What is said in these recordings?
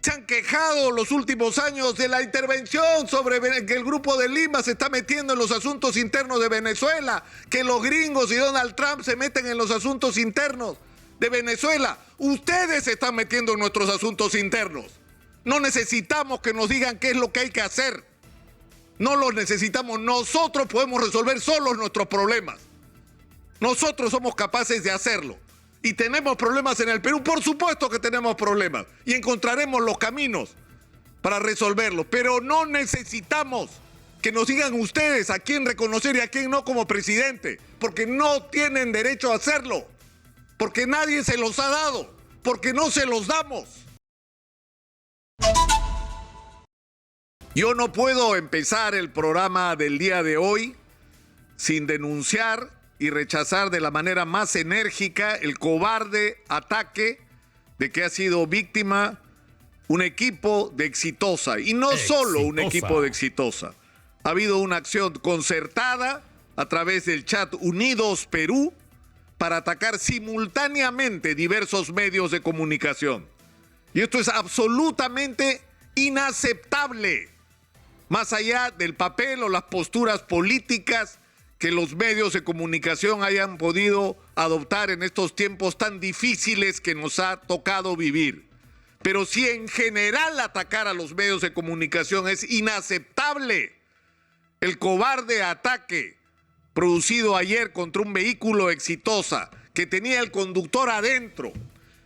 Se han quejado los últimos años de la intervención sobre que el Grupo de Lima se está metiendo en los asuntos internos de Venezuela, que los gringos y Donald Trump se meten en los asuntos internos de Venezuela. Ustedes se están metiendo en nuestros asuntos internos. No necesitamos que nos digan qué es lo que hay que hacer. No los necesitamos. Nosotros podemos resolver solos nuestros problemas. Nosotros somos capaces de hacerlo. ¿Y tenemos problemas en el Perú? Por supuesto que tenemos problemas. Y encontraremos los caminos para resolverlos. Pero no necesitamos que nos digan ustedes a quién reconocer y a quién no como presidente. Porque no tienen derecho a hacerlo. Porque nadie se los ha dado. Porque no se los damos. Yo no puedo empezar el programa del día de hoy sin denunciar y rechazar de la manera más enérgica el cobarde ataque de que ha sido víctima un equipo de Exitosa. Y no solo un equipo de Exitosa. Ha habido una acción concertada a través del chat Unidos Perú para atacar simultáneamente diversos medios de comunicación. Y esto es absolutamente inaceptable, más allá del papel o las posturas políticas que los medios de comunicación hayan podido adoptar en estos tiempos tan difíciles que nos ha tocado vivir. Pero si en general atacar a los medios de comunicación es inaceptable, el cobarde ataque producido ayer contra un vehículo Exitosa que tenía el conductor adentro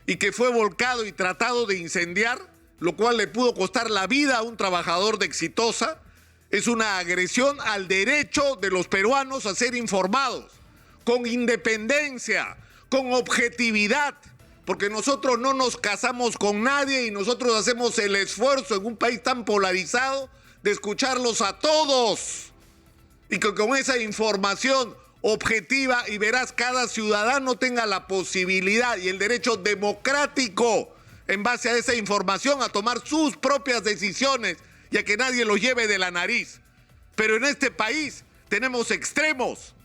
y que fue volcado y tratado de incendiar, lo cual le pudo costar la vida a un trabajador de Exitosa, es una agresión al derecho de los peruanos a ser informados, con independencia, con objetividad, porque nosotros no nos casamos con nadie y nosotros hacemos el esfuerzo en un país tan polarizado de escucharlos a todos y que con esa información objetiva y veraz cada ciudadano tenga la posibilidad y el derecho democrático en base a esa información a tomar sus propias decisiones y a que nadie los lleve de la nariz. Pero en este país tenemos extremos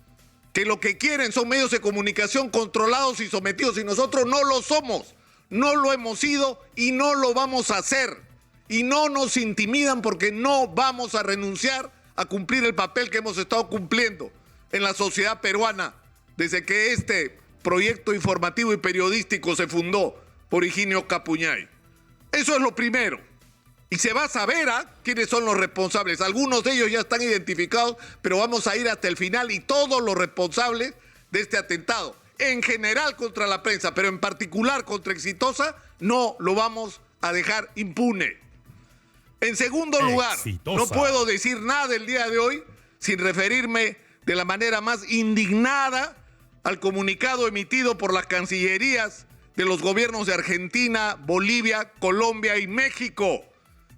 que lo que quieren son medios de comunicación controlados y sometidos, y nosotros no lo somos, no lo hemos sido y no lo vamos a hacer. Y no nos intimidan porque no vamos a renunciar a cumplir el papel que hemos estado cumpliendo en la sociedad peruana desde que este proyecto informativo y periodístico se fundó por Higinio Capuñay. Eso es lo primero. Y se va a saber quiénes son los responsables. Algunos de ellos ya están identificados, pero vamos a ir hasta el final y todos los responsables de este atentado, en general contra la prensa, pero en particular contra Exitosa, no lo vamos a dejar impune. En segundo lugar, no puedo decir nada el día de hoy sin referirme de la manera más indignada al comunicado emitido por las cancillerías de los gobiernos de Argentina, Bolivia, Colombia y México,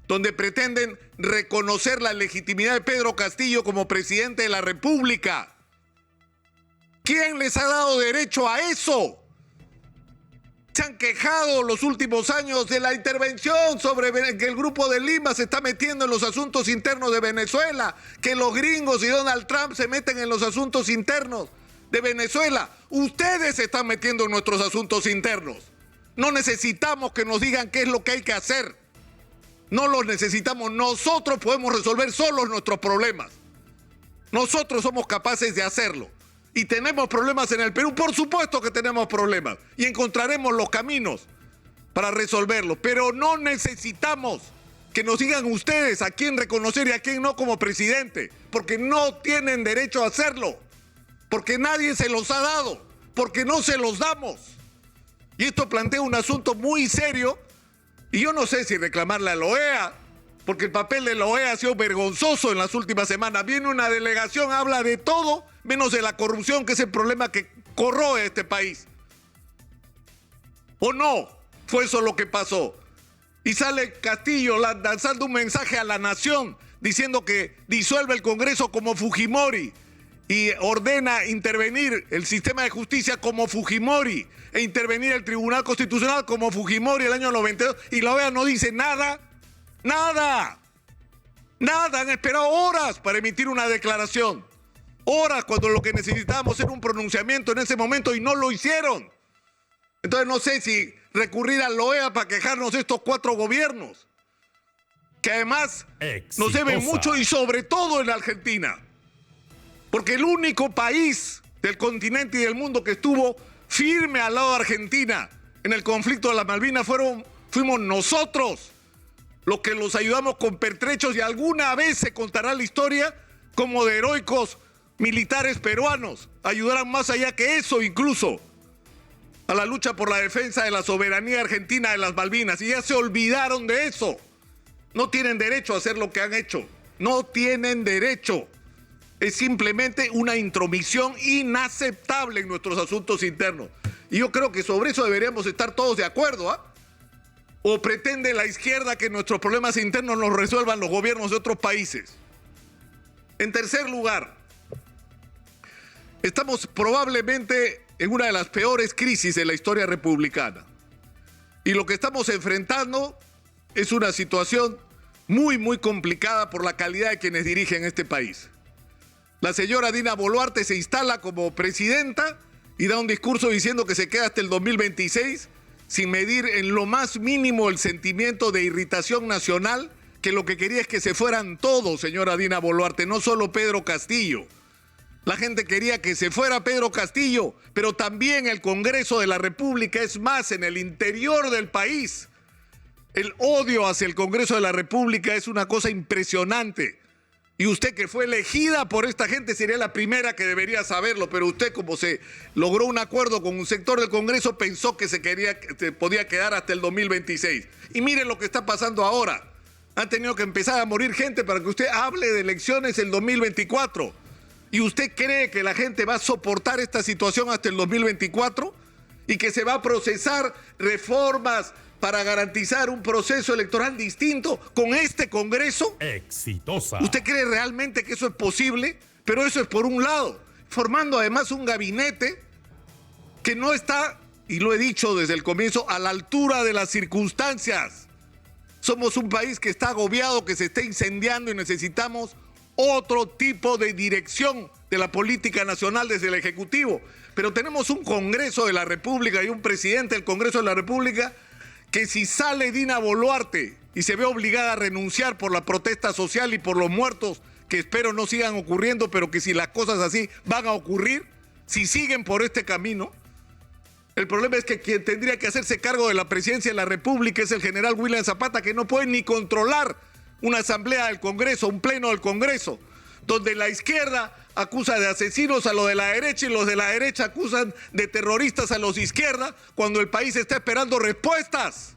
donde pretenden reconocer la legitimidad de Pedro Castillo como presidente de la República. ¿Quién les ha dado derecho a eso? Se han quejado los últimos años de la intervención sobre que el Grupo de Lima se está metiendo en los asuntos internos de Venezuela, que los gringos y Donald Trump se meten en los asuntos internos de Venezuela. Ustedes se están metiendo en nuestros asuntos internos. No necesitamos que nos digan qué es lo que hay que hacer. No los necesitamos. Nosotros podemos resolver solos nuestros problemas. Nosotros somos capaces de hacerlo. ¿Y tenemos problemas en el Perú? Por supuesto que tenemos problemas. Y encontraremos los caminos para resolverlos. Pero no necesitamos que nos digan ustedes a quién reconocer y a quién no como presidente. Porque no tienen derecho a hacerlo. Porque nadie se los ha dado. Porque no se los damos. Y esto plantea un asunto muy serio. Y yo no sé si reclamarle a la OEA, porque el papel de la OEA ha sido vergonzoso en las últimas semanas. Viene una delegación, habla de todo, menos de la corrupción, que es el problema que corroe a este país. ¿O no? Fue eso lo que pasó. Y sale Castillo lanzando un mensaje a la nación, diciendo que disuelve el Congreso como Fujimori y ordena intervenir el sistema de justicia como Fujimori e intervenir el Tribunal Constitucional como Fujimori el año 92, y la OEA no dice nada, nada, han esperado horas para emitir una declaración, horas cuando lo que necesitábamos era un pronunciamiento en ese momento y no lo hicieron. Entonces no sé si recurrir a la OEA para quejarnos de estos 4 gobiernos, que además nos deben mucho y sobre todo en la Argentina. Porque el único país del continente y del mundo que estuvo firme al lado de Argentina en el conflicto de las Malvinas fuimos nosotros, los que los ayudamos con pertrechos, y alguna vez se contará la historia como de heroicos militares peruanos. Ayudarán más allá que eso incluso a la lucha por la defensa de la soberanía argentina de las Malvinas, y ya se olvidaron de eso. No tienen derecho a hacer lo que han hecho. No tienen derecho. Es simplemente una intromisión inaceptable en nuestros asuntos internos. Y yo creo que sobre eso deberíamos estar todos de acuerdo, ¿ah? ¿O pretende la izquierda que nuestros problemas internos los resuelvan los gobiernos de otros países? En tercer lugar, estamos probablemente en una de las peores crisis de la historia republicana. Y lo que estamos enfrentando es una situación muy, muy complicada por la calidad de quienes dirigen este país. La señora Dina Boluarte se instala como presidenta y da un discurso diciendo que se queda hasta el 2026 sin medir en lo más mínimo el sentimiento de irritación nacional, que lo que quería es que se fueran todos, señora Dina Boluarte, no solo Pedro Castillo. La gente quería que se fuera Pedro Castillo, pero también el Congreso de la República. Es más, en el interior del país, el odio hacia el Congreso de la República es una cosa impresionante. Y usted, que fue elegida por esta gente, sería la primera que debería saberlo, pero usted, como se logró un acuerdo con un sector del Congreso, pensó que se podía quedar hasta el 2026. Y miren lo que está pasando ahora. Han tenido que empezar a morir gente para que usted hable de elecciones el 2024. ¿Y usted cree que la gente va a soportar esta situación hasta el 2024? ¿Y que se va a procesar reformas para garantizar un proceso electoral distinto con este Congreso? Exitosa. ¿Usted cree realmente que eso es posible? Pero eso es por un lado, formando además un gabinete que no está, y lo he dicho desde el comienzo, a la altura de las circunstancias. Somos un país que está agobiado, que se está incendiando, y necesitamos otro tipo de dirección de la política nacional desde el Ejecutivo. Pero tenemos un Congreso de la República y un presidente del Congreso de la República que, si sale Dina Boluarte y se ve obligada a renunciar por la protesta social y por los muertos, que espero no sigan ocurriendo, pero que si las cosas así van a ocurrir, si siguen por este camino, el problema es que quien tendría que hacerse cargo de la presidencia de la República es el general William Zapata, que no puede ni controlar una asamblea del Congreso, un pleno del Congreso, donde la izquierda acusa de asesinos a los de la derecha y los de la derecha acusan de terroristas a los de izquierda, cuando el país está esperando respuestas.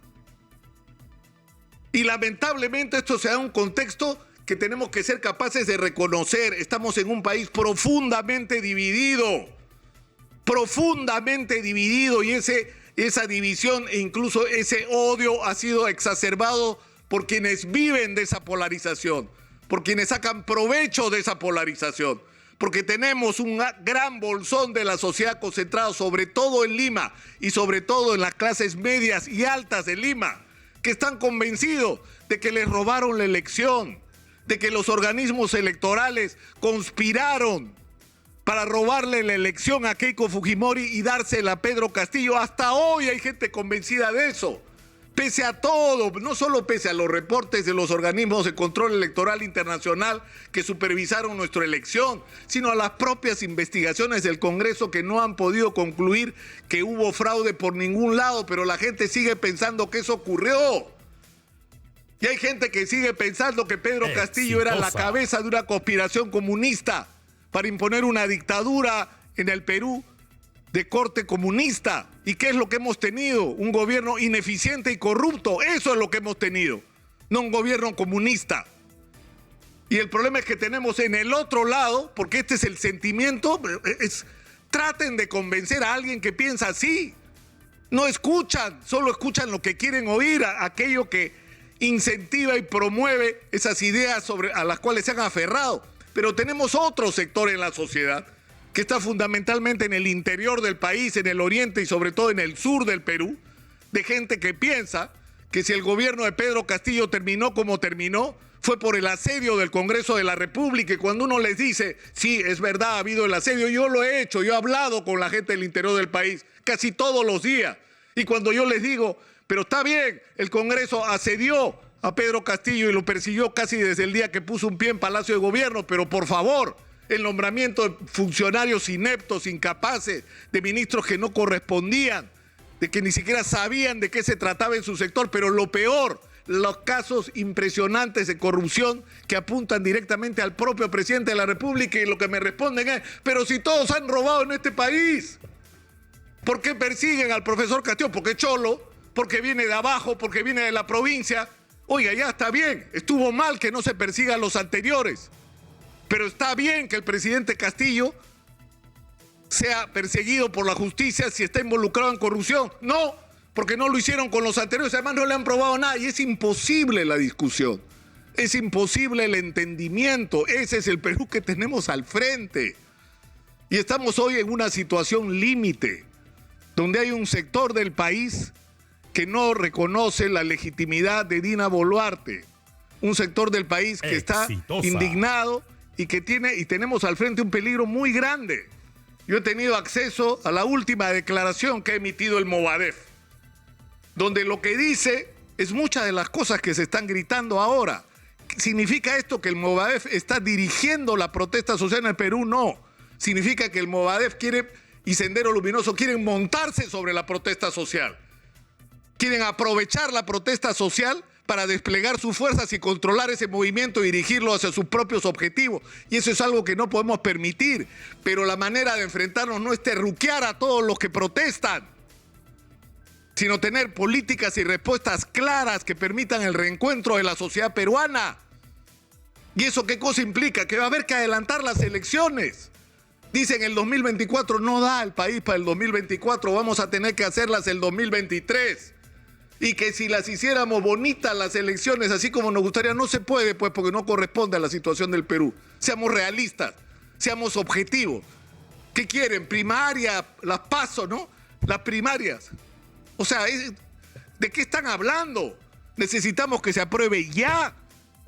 Y lamentablemente esto se da en un contexto que tenemos que ser capaces de reconocer. Estamos en un país profundamente dividido, y esa división e incluso ese odio ha sido exacerbado por quienes viven de esa polarización, por quienes sacan provecho de esa polarización, porque tenemos un gran bolsón de la sociedad concentrado sobre todo en Lima y sobre todo en las clases medias y altas de Lima, que están convencidos de que les robaron la elección, de que los organismos electorales conspiraron para robarle la elección a Keiko Fujimori y dársela a Pedro Castillo. Hasta hoy hay gente convencida de eso. Pese a todo, no solo pese a los reportes de los organismos de control electoral internacional que supervisaron nuestra elección, sino a las propias investigaciones del Congreso, que no han podido concluir que hubo fraude por ningún lado, pero la gente sigue pensando que eso ocurrió. Y hay gente que sigue pensando que Pedro Castillo era la cabeza de una conspiración comunista para imponer una dictadura en el Perú de corte comunista. ¿Y qué es lo que hemos tenido? Un gobierno ineficiente y corrupto. Eso es lo que hemos tenido, no un gobierno comunista. Y el problema es que tenemos en el otro lado, porque este es el sentimiento, traten de convencer a alguien que piensa así. No escuchan, solo escuchan lo que quieren oír, aquello que incentiva y promueve esas ideas a las cuales se han aferrado. Pero tenemos otro sector en la sociedad que está fundamentalmente en el interior del país, en el oriente y sobre todo en el sur del Perú, de gente que piensa que si el gobierno de Pedro Castillo terminó como terminó, fue por el asedio del Congreso de la República. Y cuando uno les dice, sí, es verdad, ha habido el asedio, yo lo he hecho, yo he hablado con la gente del interior del país casi todos los días. Y cuando yo les digo, pero está bien, el Congreso asedió a Pedro Castillo y lo persiguió casi desde el día que puso un pie en Palacio de Gobierno, pero por favor, el nombramiento de funcionarios ineptos, incapaces, de ministros que no correspondían, de que ni siquiera sabían de qué se trataba en su sector, pero lo peor, los casos impresionantes de corrupción que apuntan directamente al propio presidente de la República, y lo que me responden es, pero si todos han robado en este país, ¿por qué persiguen al profesor Castillo? Porque es cholo, porque viene de abajo, porque viene de la provincia. Oiga, ya está bien, estuvo mal que no se persiga a los anteriores, pero está bien que el presidente Castillo sea perseguido por la justicia si está involucrado en corrupción. No, porque no lo hicieron con los anteriores, además no le han probado nada y es imposible la discusión, es imposible el entendimiento. Ese es el Perú que tenemos al frente. Y estamos hoy en una situación límite, donde hay un sector del país que no reconoce la legitimidad de Dina Boluarte, un sector del país que está indignado y que tenemos al frente un peligro muy grande. Yo he tenido acceso a la última declaración que ha emitido el Movadef, donde lo que dice es muchas de las cosas que se están gritando ahora. ¿Significa esto que el Movadef está dirigiendo la protesta social en el Perú? No. Significa que el Movadef y Sendero Luminoso quieren montarse sobre la protesta social. Quieren aprovechar la protesta social para desplegar sus fuerzas y controlar ese movimiento y dirigirlo hacia sus propios objetivos. Y eso es algo que no podemos permitir. Pero la manera de enfrentarnos no es terruquear a todos los que protestan, sino tener políticas y respuestas claras que permitan el reencuentro de la sociedad peruana. ¿Y eso qué cosa implica? Que va a haber que adelantar las elecciones. Dicen el 2024, no da el país para el 2024, vamos a tener que hacerlas el 2023. Y que si las hiciéramos bonitas las elecciones, así como nos gustaría, no se puede, pues, porque no corresponde a la situación del Perú. Seamos realistas, seamos objetivos. ¿Qué quieren? Primaria, las PASO, ¿no? Las primarias. O sea, ¿de qué están hablando? Necesitamos que se apruebe ya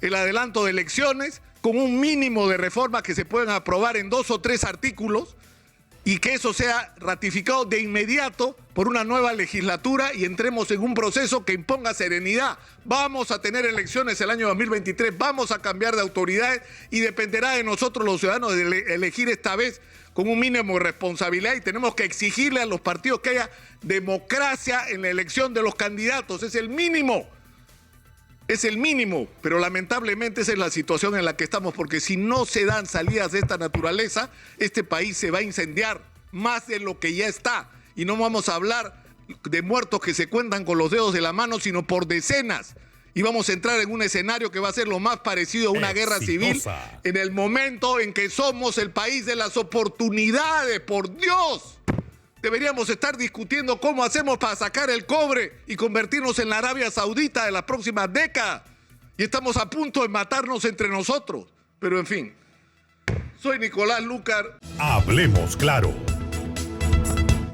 el adelanto de elecciones con un mínimo de reformas que se puedan aprobar en 2 o 3 artículos y que eso sea ratificado de inmediato por una nueva legislatura y entremos en un proceso que imponga serenidad. Vamos a tener elecciones el año 2023, vamos a cambiar de autoridades y dependerá de nosotros los ciudadanos de elegir esta vez con un mínimo de responsabilidad y tenemos que exigirle a los partidos que haya democracia en la elección de los candidatos. Es el mínimo, pero lamentablemente esa es la situación en la que estamos, porque si no se dan salidas de esta naturaleza, este país se va a incendiar más de lo que ya está. Y no vamos a hablar de muertos que se cuentan con los dedos de la mano, sino por decenas. Y vamos a entrar en un escenario que va a ser lo más parecido a una guerra civil en el momento en que somos el país de las oportunidades, por Dios. Deberíamos estar discutiendo cómo hacemos para sacar el cobre y convertirnos en la Arabia Saudita de las próximas décadas. Y estamos a punto de matarnos entre nosotros. Pero en fin, soy Nicolás Lucar. Hablemos claro.